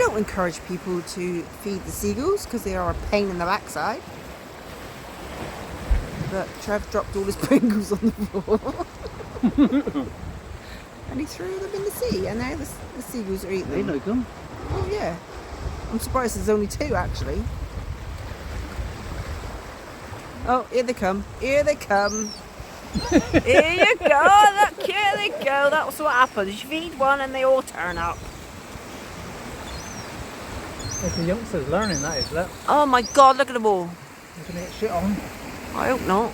don't encourage people to feed the seagulls because they are a pain in the backside. But Trev dropped all his Pringles on the floor. And he threw them in the sea, and now the seagulls are eating them. They like them. Oh yeah. I'm surprised there's only 2 actually. Oh, here they come. Here they come. Here you go. Look, here they go. That's what happens. You feed one and they all turn up. It's the youngsters learning, that is, look. Oh my God, look at them all. They're going to get shit on. I hope not.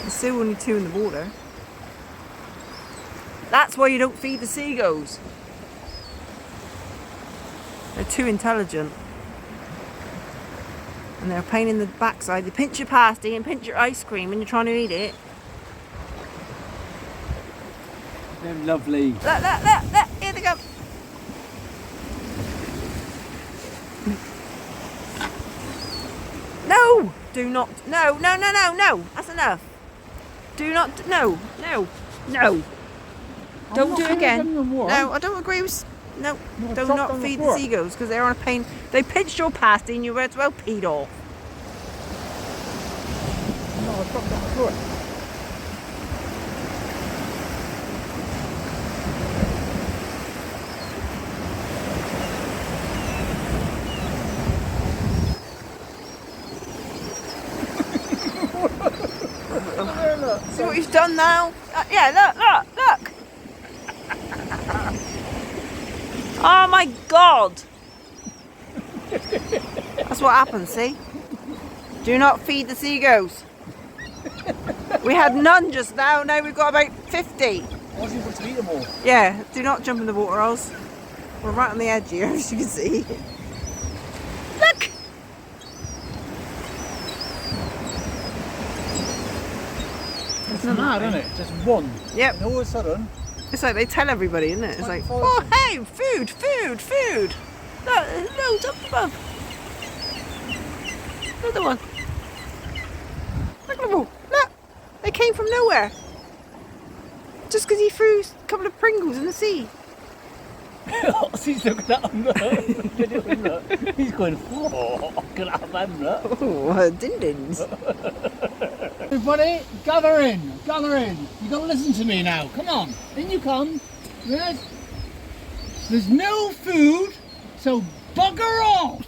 There's still only 2 in the water. That's why you don't feed the seagulls. They're too intelligent. And they're a pain in the backside. They pinch your pasty and pinch your ice cream when you're trying to eat it. They're lovely. Look, look, look, look, here they go. No! Do not, no, no, no, no, no. That's enough. Do not, no, no, no. Don't do it again. No, I don't agree with, no, do not feed the seagulls because they're on a pain. They pinched your pasty and you were as well peed off. No, I dropped it on the floor. See what you've done now? Yeah, look, look, look. Oh my God. That's what happens, see? Do not feed the seagulls. We had none just now, now we've got about 50. I wasn't able to eat them all. Yeah, do not jump in the water, Oz. We're right on the edge here, as you can see. Look! It's mad, isn't it? Just one. Yep. And all of a sudden... It's like they tell everybody, isn't it? It's like, oh hey, food, food, food. Look, there's loads up above. Another one. Look at them all. Look, they came from nowhere. Just because he threw a couple of Pringles in the sea. He's looking at them, look. He's going, oh, can I have them, look. Oh, din-dins. Everybody, gather in, gather in. You got to listen to me now. Come on, in you come. There's no food, so bugger off.